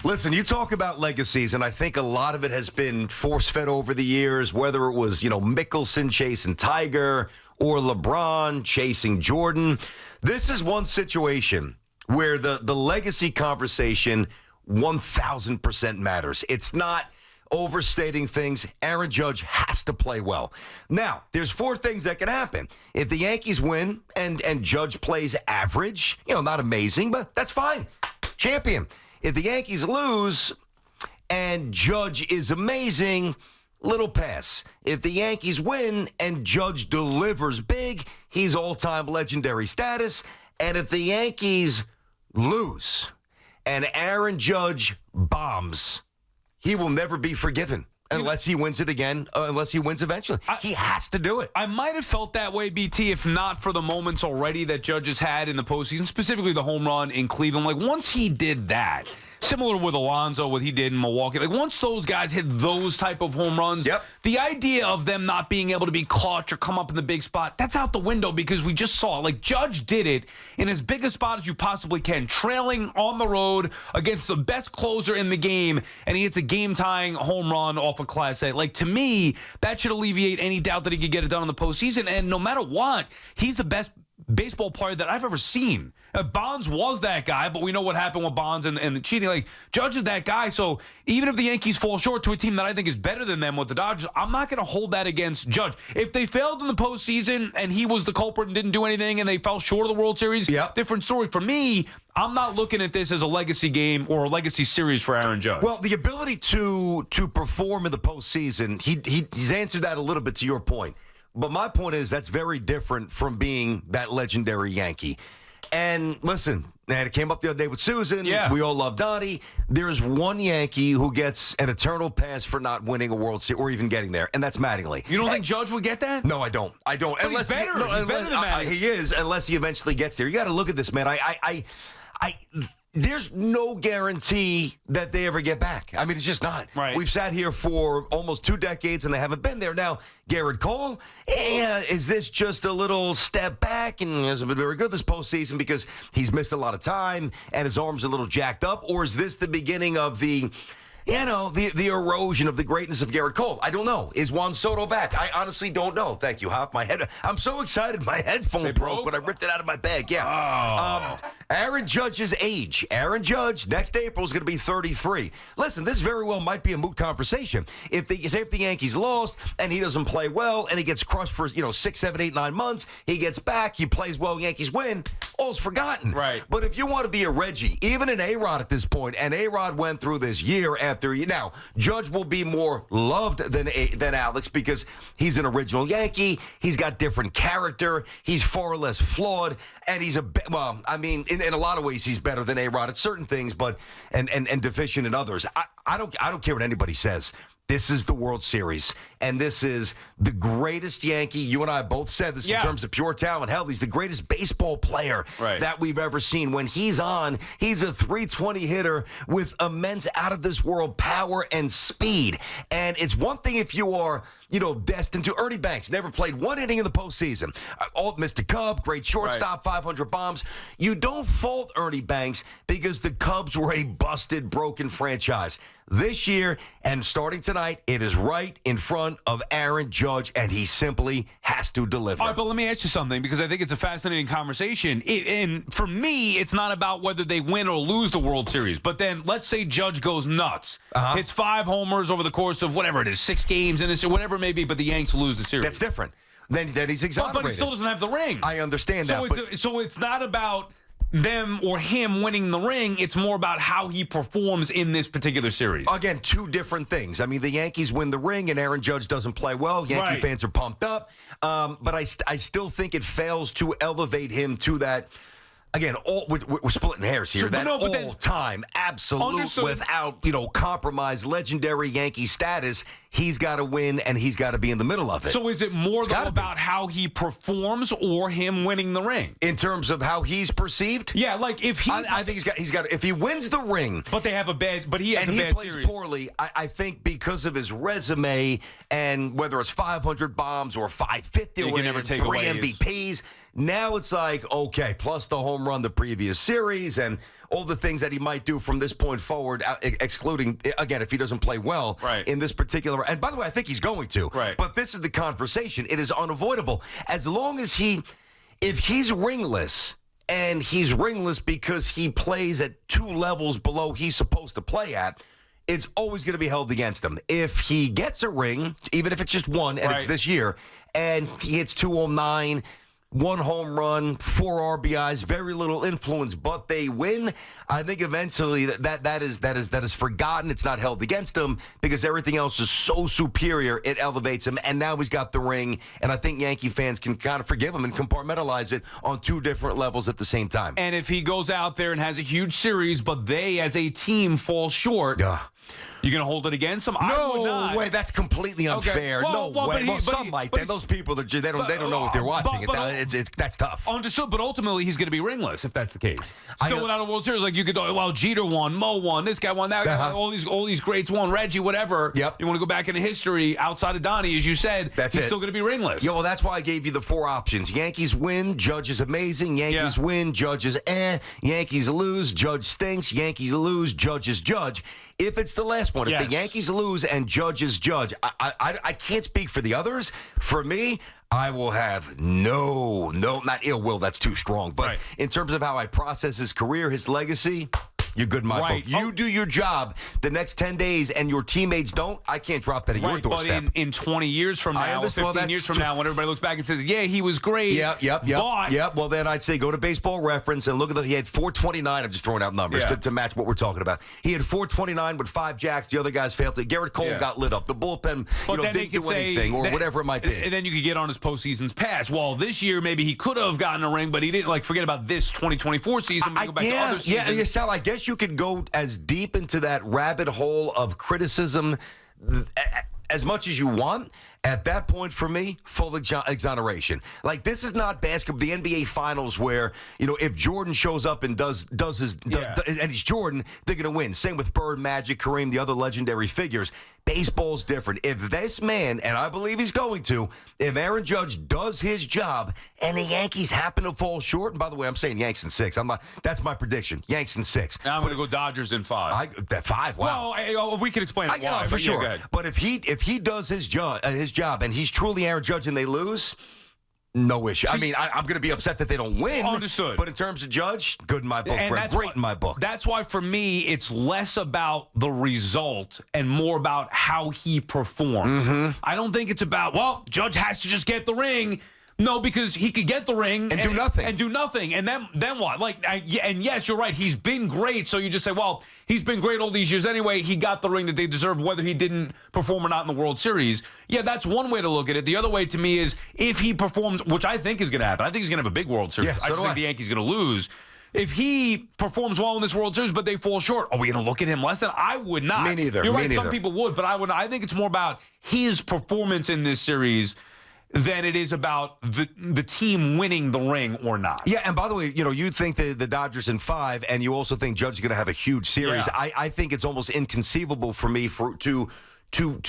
Listen, you talk about legacies, and I think a lot of it has been force-fed over the years, whether it was, Mickelson chasing Tiger or LeBron chasing Jordan. This is one situation where the legacy conversation 1,000% matters. It's not overstating things. Aaron Judge has to play well. Now, there's 4 things that can happen. If the Yankees win and Judge plays average, not amazing, but that's fine. Champion. If the Yankees lose and Judge is amazing, little pass. If the Yankees win and Judge delivers big, he's all-time legendary status. And if the Yankees lose and Aaron Judge bombs, he will never be forgiven unless he wins it again, unless he wins eventually. He has to do it. I might have felt that way, BT, if not for the moments already that Judge has had in the postseason, specifically the home run in Cleveland. Like, once he did that, similar with Alonso, what he did in Milwaukee, like, once those guys hit those type of home runs, the idea of them not being able to be clutch or come up in the big spot, that's out the window because we just saw, like, Judge did it in as big a spot as you possibly can, trailing on the road against the best closer in the game, and he hits a game-tying home run off a Class A. Like, to me, that should alleviate any doubt that he could get it done in the postseason, and no matter what, he's the best baseball player that I've ever seen. Bonds was that guy, but we know what happened with Bonds and the cheating. Like, Judge is that guy. So even if the Yankees fall short to a team that I think is better than them with the Dodgers, I'm not going to hold that against Judge. If they failed in the postseason and he was the culprit and didn't do anything and they fell short of the World Series, different story. For me, I'm not looking at this as a legacy game or a legacy series for Aaron Judge. Well, the ability to perform in the postseason, he's answered that a little bit to your point. But my point is that's very different from being that legendary Yankee. And listen, man, it came up the other day with Susan. We all love Donnie. There's one Yankee who gets an eternal pass for not winning a World Series or even getting there, and that's Mattingly. You don't think Judge would get that? No, I don't. But unless he's better. He's better than Mattingly. He is, unless he eventually gets there. You got to look at this, man. There's no guarantee that they ever get back. I mean, it's just not. Right. We've sat here for almost 2 decades, and they haven't been there. Now, Garrett Cole, is this just a little step back and hasn't been very good this postseason because he's missed a lot of time and his arm's a little jacked up? Or is this the beginning of the erosion of the greatness of Garrett Cole? I don't know. Is Juan Soto back? I honestly don't know. Thank you, Hoff. I'm so excited. My headphone broke when I ripped it out of my bag. Aaron Judge's age. Aaron Judge, next April, is going to be 33. Listen, this very well might be a moot conversation. If the Yankees lost and he doesn't play well and he gets crushed for 6, 7, 8, 9 months, he gets back, he plays well, Yankees win, all's forgotten. Right. But if you want to be a Reggie, even an A-Rod at this point, and A-Rod went through this year after year. Now, Judge will be more loved than Alex because he's an original Yankee. He's got different character. He's far less flawed, and he's in a lot of ways, he's better than A-Rod at certain things, but and deficient in others. I don't care what anybody says. This is the World Series, and this is the greatest Yankee. You and I both said this in terms of pure talent. Hell, he's the greatest baseball player that we've ever seen. When he's on, he's a 320 hitter with immense out-of-this-world power and speed. And it's one thing if you are, destined to. Ernie Banks never played 1 inning in the postseason. Mr. Cub, great shortstop, 500 bombs. You don't fault Ernie Banks because the Cubs were a busted, broken franchise. This year, and starting tonight, it is right in front of Aaron Judge, and he simply has to deliver. All right, but let me ask you something, because I think it's a fascinating conversation. And for me, it's not about whether they win or lose the World Series. But then let's say Judge goes nuts, hits 5 homers over the course of whatever it is, 6 games, and it's whatever it may be, but the Yanks lose the series. That's different. Then he's exonerated. But he still doesn't have the ring. I understand that. So it's not about them or him winning the ring. It's more about how he performs in this particular series. Again, 2 different things. I mean, the Yankees win the ring and Aaron Judge doesn't play well. Yankee fans are pumped up. But I still think it fails to elevate him to that. Again, we're splitting hairs here. All-time, absolute, without compromise, legendary Yankee status. He's got to win, and he's got to be in the middle of it. So is it more about how he performs or him winning the ring? In terms of how he's perceived? Yeah, like if he... I think he's got if he wins the ring... But they have a bad... But he has a bad and he plays series. poorly, I think because of his resume and whether it's 500 bombs or 550 or never take 3 away MVPs... Now it's like, okay, plus the home run the previous series, and all the things that he might do from this point forward, excluding, again, if he doesn't play well in this particular. And by the way, I think he's going to. Right. But this is the conversation. It is unavoidable. As long as if he's ringless, and he's ringless because he plays at 2 levels below he's supposed to play at, it's always going to be held against him. If he gets a ring, even if it's just one, and it's this year, and he hits 209, 1 home run, 4 RBIs, very little influence, but they win, I think eventually that is forgotten. It's not held against him because everything else is so superior, it elevates him, and now he's got the ring, and I think Yankee fans can kind of forgive him and compartmentalize it on 2 different levels at the same time. And if he goes out there and has a huge series, but they as a team fall short, you're going to hold it against him? I would not. No way. That's completely unfair. Okay. No way. Some might. Those people, they don't know if they're watching it. That's tough. Understood. But ultimately, he's going to be ringless if that's the case. Still without a World Series, like you could, well, Jeter won, Mo won, this guy won, that guy, all these greats won, Reggie, whatever. Yep. You want to go back into history outside of Donnie, as you said, he's still going to be ringless. Yeah, well, that's why I gave you the 4 options. Yankees win, Judge is amazing. Yankees win, Judge is Yankees lose, Judge stinks. Yankees lose, Judge is Judge. If it's the last one, if the Yankees lose and Judge is Judge, I can't speak for the others. For me, I will have not ill will, that's too strong. But in terms of how I process his career, his legacy, you're good in my book. You do your job the next 10 days and your teammates don't, I can't drop that at your doorstep. But in 20 years from now, or 15 years from now, when everybody looks back and says, yeah, he was great. Yep. Well, then I'd say go to Baseball Reference and look at he had 429. I'm just throwing out numbers to match what we're talking about. He had 429 with 5 jacks. The other guys failed. Garrett Cole got lit up. The bullpen, didn't do anything or whatever it might be. And then you could get on his postseasons past. Well, this year maybe he could have gotten a ring, but he didn't. Forget about this 2024 season. Go back to other seasons. Sal, I guess you could go as deep into that rabbit hole of criticism as much as you want. At that point, for me, full exoneration. Like, this is not basketball, the NBA Finals, where if Jordan shows up and does his and he's Jordan, they're gonna win. Same with Bird, Magic, Kareem, the other legendary figures. Baseball's different. If this man, and I believe he's going to, if Aaron Judge does his job and the Yankees happen to fall short, and by the way, I'm saying Yanks in 6. That's my prediction. Yanks in 6. Now I'm going to go Dodgers in 5. 5. Wow. Well, we can explain it why. For sure. But if he does his job and he's truly Aaron Judge and they lose, no issue. I mean, I'm going to be upset that they don't win. Understood. But in terms of Judge, good in my book, Fred. Great in my book. That's why, for me, it's less about the result and more about how he performs. Mm-hmm. I don't think it's about, well, Judge has to just get the ring. No, because he could get the ring and do nothing. And then what? And yes, you're right. He's been great. So you just say, well, he's been great all these years anyway. He got the ring that they deserve, whether he didn't perform or not in the World Series. Yeah, that's one way to look at it. The other way to me is if he performs, which I think is going to happen. I think he's going to have a big World Series. Yeah, I just think the Yankees are going to lose. If he performs well in this World Series, but they fall short, are we going to look at him less than? I would not. Me neither. You're right. Some people would, but I wouldn't. I think it's more about his performance in this series than it is about the team winning the ring or not. Yeah, and by the way, you think the Dodgers in 5, and you also think Judge is going to have a huge series. Yeah. I think it's almost inconceivable for me to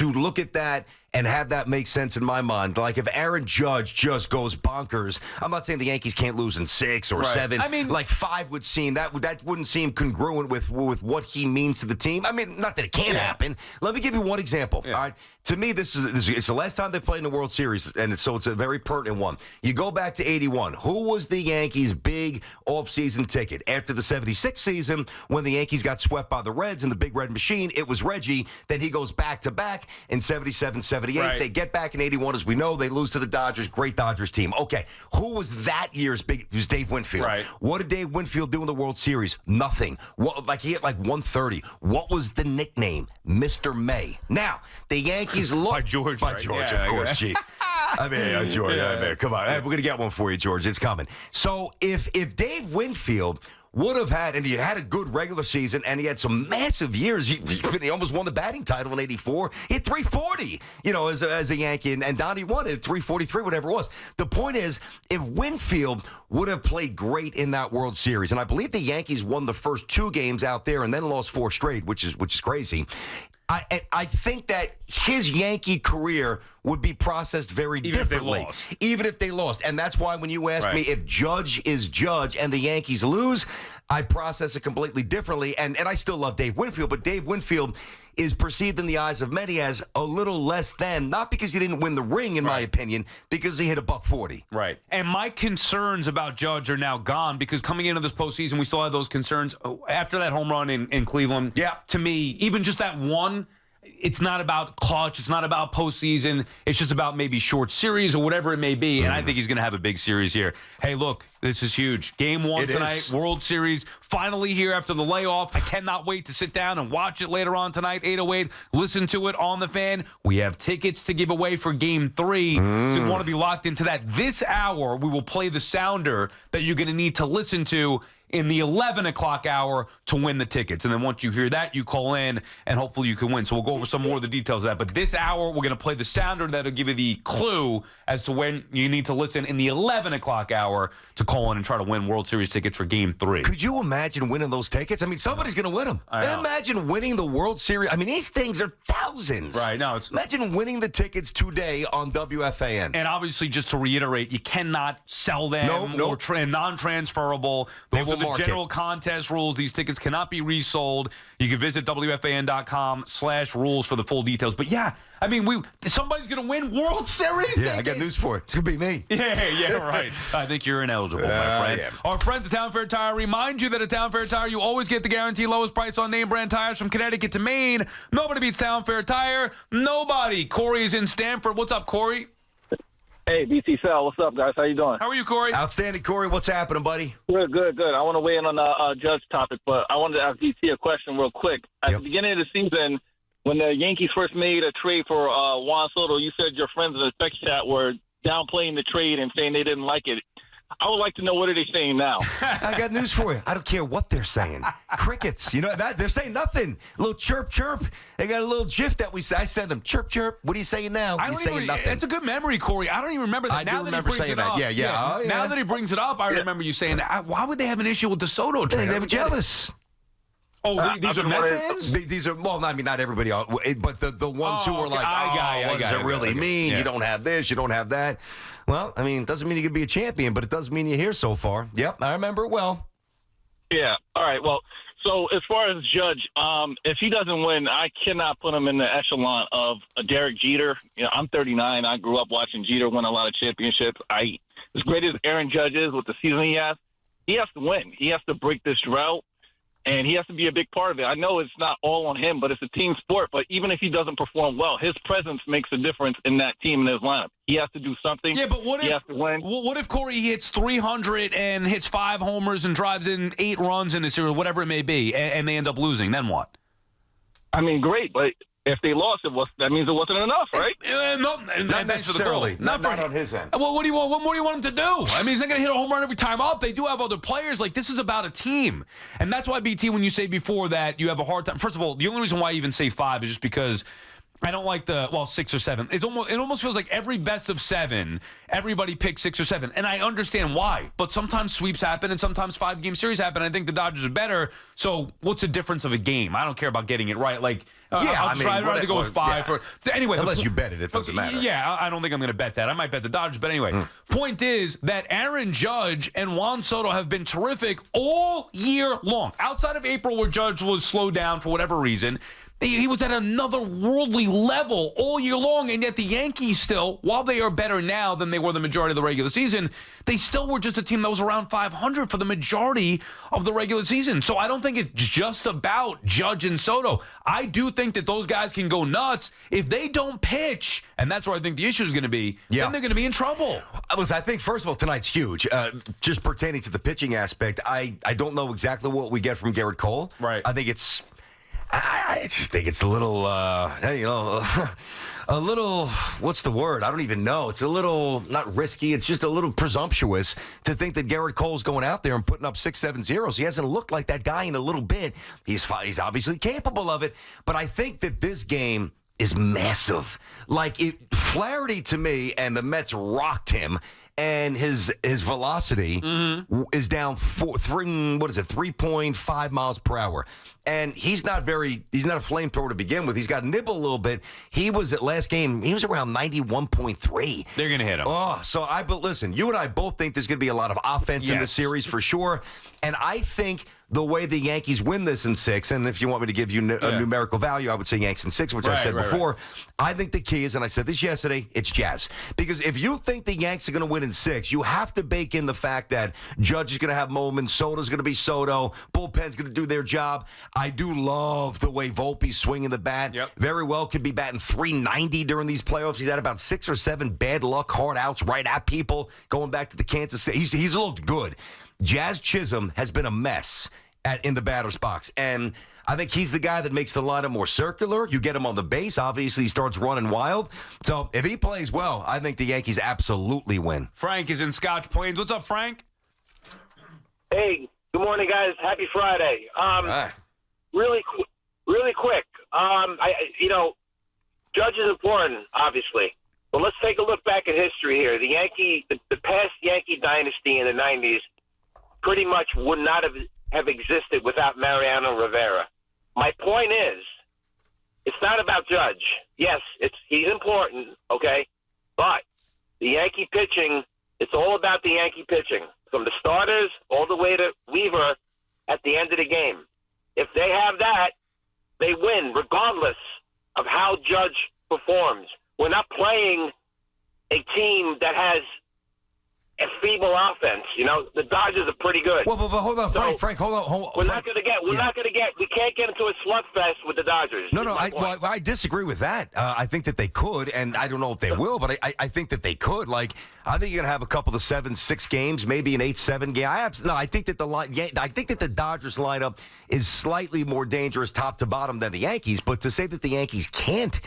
look at that and have that make sense in my mind. Like, if Aaron Judge just goes bonkers, I'm not saying the Yankees can't lose in 6 or 7. I mean, 5 would seem that wouldn't seem congruent with what he means to the team. I mean, not that it can't happen. Let me give you one example. All right, to me, it's the last time they played in the World Series, and so it's a very pertinent one. You go back to '81. Who was the Yankees' big offseason ticket after the '76 season when the Yankees got swept by the Reds in the Big Red Machine? It was Reggie. Then he goes back to back in '77, '78. Right. They get back in '81, as we know. They lose to the Dodgers. Great Dodgers team. Okay, who was that year's big? It was Dave Winfield. Right. What did Dave Winfield do in the World Series? Nothing. He hit 130. What was the nickname? Mr. May. Now, the Yankees look by George. By George, of course. Jeez. I mean, George. I mean, come on. Hey, we're gonna get one for you, George. It's coming. So if Dave Winfield would have had, and he had a good regular season, and he had some massive years. He almost won the batting title in '84. He had 340, as a Yankee, and Donnie won it, 343, whatever it was. The point is, if Winfield would have played great in that World Series, and I believe the Yankees won the first 2 games out there and then lost 4 straight, which is crazy. I think that his Yankee career would be processed very differently, even if they lost. And that's why when you ask me if Judge is Judge and the Yankees lose, I process it completely differently, and I still love Dave Winfield, but Dave Winfield is perceived in the eyes of many as a little less than, not because he didn't win the ring, in my opinion, because he hit a $140. Right. And my concerns about Judge are now gone because coming into this postseason, we still had those concerns. After that home run in Cleveland, to me, even just that one, it's not about clutch. It's not about postseason. It's just about maybe short series or whatever it may be. And I think he's going to have a big series here. Hey, look, this is huge. Game 1 tonight, World Series, finally here after the layoff. I cannot wait to sit down and watch it later on tonight, 808. Listen to it on the Fan. We have tickets to give away for Game 3, so you want to be locked into that. This hour, we will play the sounder that you're going to need to listen to in the 11 o'clock hour to win the tickets. And then once you hear that, you call in, and hopefully you can win. So we'll go over some more of the details of that. But this hour, we're going to play the sounder that'll give you the clue as to when you need to listen in the 11 o'clock hour to call in and try to win World Series tickets for Game 3. Could you imagine winning those tickets? I mean, somebody's going to win them. Imagine winning the World Series. I mean, these things are thousands. Right. No, imagine winning the tickets today on WFAN. And obviously, just to reiterate, you cannot sell them or non-transferable. Those are the general contest rules. These tickets cannot be resold. You can visit WFAN.com/rules for the full details. But yeah, I mean, somebody's going to win World Series. Yeah, I got news for it. It's going to be me. Yeah, right. I think you're ineligible, my friend. Yeah. Our friends at Town Fair Tire remind you that at Town Fair Tire, you always get the guaranteed lowest price on name brand tires from Connecticut to Maine. Nobody beats Town Fair Tire. Nobody. Corey's in Stamford. What's up, Corey? Hey, BT Sal, what's up, guys? How you doing? How are you, Corey? Outstanding, Corey. What's happening, buddy? Good. I want to weigh in on the Judge topic, but I wanted to ask BT a question real quick. At the beginning of the season, when the Yankees first made a trade for Juan Soto, you said your friends in the text chat were downplaying the trade and saying they didn't like it. I would like to know, what are they saying now? I got news for you. I don't care what they're saying. Crickets. You know that they're saying nothing. A little chirp, chirp. They got a little gif that I send them. Chirp, chirp. What are you saying now? You're saying nothing. It's a good memory, Corey. I don't even remember that. I do remember saying that. Yeah. Oh, yeah. Now that he brings it up, I remember you saying that. Why would they have an issue with the Soto trade? They were jealous. Oh, these are Met fans? These are, well, I mean, not everybody, but the ones who are like, what does it really mean? Yeah. You don't have this, you don't have that. Well, I mean, it doesn't mean you could be a champion, but it does mean you're here so far. Yep, I remember it well. Yeah, all right, well, so as far as Judge, if he doesn't win, I cannot put him in the echelon of Derek Jeter. You know, I'm 39. I grew up watching Jeter win a lot of championships. As great as Aaron Judge is with the season he has to win. He has to break this drought. And he has to be a big part of it. I know it's not all on him, but it's a team sport. But even if he doesn't perform well, his presence makes a difference in that team and his lineup. He has to do something. Yeah, but he has to win. What if Corey hits 300 and hits 5 homers and drives in 8 runs in the series, whatever it may be, and they end up losing? Then what? I mean, great, but if they lost, that means it wasn't enough, right? Not necessarily. Not on his end. Well, what do you want? What more do you want him to do? I mean, he's not going to hit a home run every time up. They do have other players. Like, this is about a team. And that's why, BT, when you say before that you have a hard time. First of all, the only reason why I even say 5 is just because I don't like 6 or 7. It almost feels like every best of 7, everybody picks 6 or 7. And I understand why. But sometimes sweeps happen and sometimes 5-game series happen. I think the Dodgers are better. So what's the difference of a game? I don't care about getting it right. Like, I'll try to go with 5. Yeah. Anyway, unless you bet it doesn't matter. Yeah, I don't think I'm going to bet that. I might bet the Dodgers. But anyway, point is that Aaron Judge and Juan Soto have been terrific all year long. Outside of April, where Judge was slowed down for whatever reason, he was at another worldly level all year long, and yet the Yankees still, while they are better now than they were the majority of the regular season, they still were just a team that was around 500 for the majority of the regular season. So I don't think it's just about Judge and Soto. I do think that those guys can go nuts if they don't pitch, and that's where I think the issue is going to be. Then they're going to be in trouble. I think, first of all, tonight's huge. Just pertaining to the pitching aspect, I don't know exactly what we get from Garrett Cole. Right. I just think it's a little, a little, what's the word? I don't even know. It's a little, not risky. It's just a little presumptuous to think that Garrett Cole's going out there and putting up 6-7 zeros. He hasn't looked like that guy in a little bit. He's obviously capable of it. But I think that this game is massive. Like, Flaherty, to me, and the Mets rocked him. And his velocity is down 3.5 miles per hour. And he's not a flamethrower to begin with. He's got nibble a little bit. He was at last game, he was around 91.3. They're going to hit him. But listen, you and I both think there's going to be a lot of offense in this series for sure. And I think the way the Yankees win this in 6, and if you want me to give you a numerical value, I would say Yanks in 6, which I said before. I think the key is, and I said this yesterday, it's Jazz. Because if you think the Yanks are going to win in 6, you have to bake in the fact that Judge is going to have moments, Soto's going to be Soto, bullpen's going to do their job. I do love the way Volpe's swinging the bat. Yep. Very well could be batting .390 during these playoffs. He's had about 6 or 7 bad luck, hard outs right at people going back to the Kansas City. He's looked good. Jazz Chisholm has been a mess in the batter's box. And I think he's the guy that makes the lineup more circular. You get him on the base. Obviously, he starts running wild. So if he plays well, I think the Yankees absolutely win. Frank is in Scotch Plains. What's up, Frank? Hey, good morning, guys. Happy Friday. Right. Really quick. Judge is important, obviously. But let's take a look back at history here. The past Yankee dynasty in the 90s pretty much would not have existed without Mariano Rivera. My point is, it's not about Judge. Yes, he's important, okay? But the Yankee pitching, it's all about the Yankee pitching. From the starters all the way to Weaver at the end of the game. If they have that, they win, regardless of how Judge performs. We're not playing a team that has a feeble offense. The Dodgers are pretty good. Well, but hold on, Frank, hold on. We can't get into a slugfest with the Dodgers. No, I disagree with that. I think that they could, and I don't know if they will, but I think that they could. Like, I think you're gonna have a couple of 7-6 games, maybe an 8-7 game. I think that the Dodgers lineup is slightly more dangerous top to bottom than the Yankees. But to say that the Yankees can't,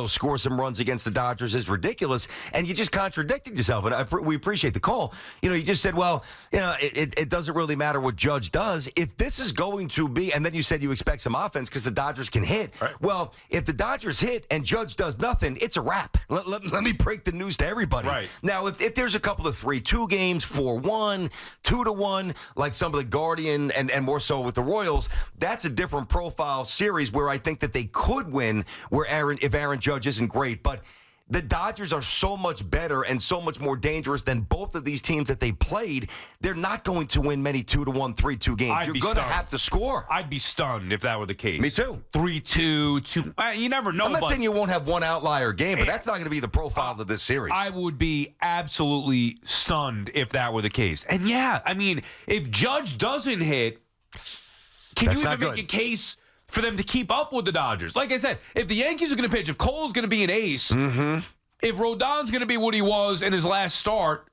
score some runs against the Dodgers is ridiculous. And you just contradicted yourself. And we appreciate the call. You just said, well, it doesn't really matter what Judge does. If this is going to be, and then you said you expect some offense because the Dodgers can hit. Right. Well, if the Dodgers hit and Judge does nothing, it's a wrap. Let me break the news to everybody. Right. Now, if there's a couple of 3-2 games, 4-1, 2-1, like some of the Guardian and more so with the Royals, that's a different profile series where I think that they could win if Aaron Judge isn't great. But the Dodgers are so much better and so much more dangerous than both of these teams that they played. They're not going to win many 2-1, 3-2 games. You're going to have to score. I'd be stunned if that were the case. Me too. 3-2, 2. You never know. I'm not saying you won't have one outlier game, but that's not going to be the profile of this series. I would be absolutely stunned if that were the case. And if Judge doesn't hit, can you even make a case for them to keep up with the Dodgers? Like I said, if the Yankees are going to pitch, if Cole's going to be an ace, if Rodon's going to be what he was in his last start,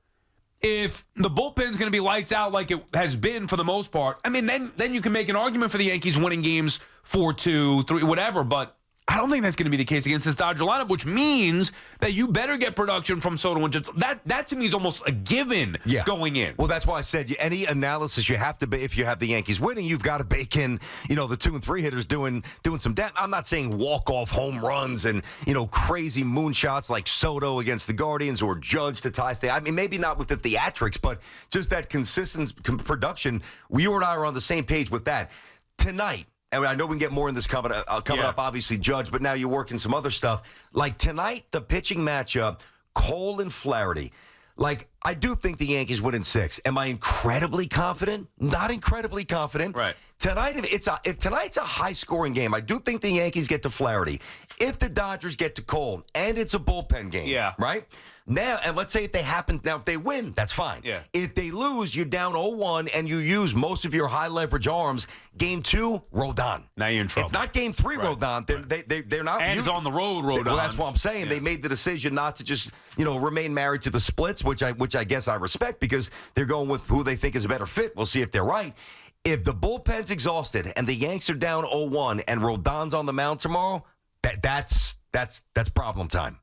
if the bullpen's going to be lights out like it has been for the most part, then you can make an argument for the Yankees winning games 4-2, 3, whatever. But I don't think that's going to be the case against this Dodger lineup, which means that you better get production from Soto and Judge. That to me is almost a given going in. Well, that's why I said any analysis you have to, if you have the Yankees winning, you've got to bake in, the 2 and 3 hitters doing some damage. I'm not saying walk-off home runs and, crazy moonshots like Soto against the Guardians or Judge to tie things. Maybe not with the theatrics, but just that consistent production. You and I are on the same page with that. Tonight, and I know we can get more in this coming up, obviously, Judge, but now you're working some other stuff. Like tonight, the pitching matchup, Cole and Flaherty. Like, I do think the Yankees win in 6. Am I incredibly confident? Not incredibly confident. Right. Tonight, if tonight's a high-scoring game, I do think the Yankees get to Flaherty. If the Dodgers get to Cole, and it's a bullpen game, right? Now, and let's say if they win, that's fine. Yeah. If they lose, you're down 0-1, and you use most of your high-leverage arms. Game 2, Rodon. Now you're in trouble. It's not Game 3, right. Rodon. They're not. And it's on the road, Rodon. Well, that's what I'm saying. They made the decision not to just, remain married to the splits, which I guess I respect because they're going with who they think is a better fit. We'll see if they're right. If the bullpen's exhausted and the Yanks are down 0-1 and Rodon's on the mound tomorrow, that's problem time.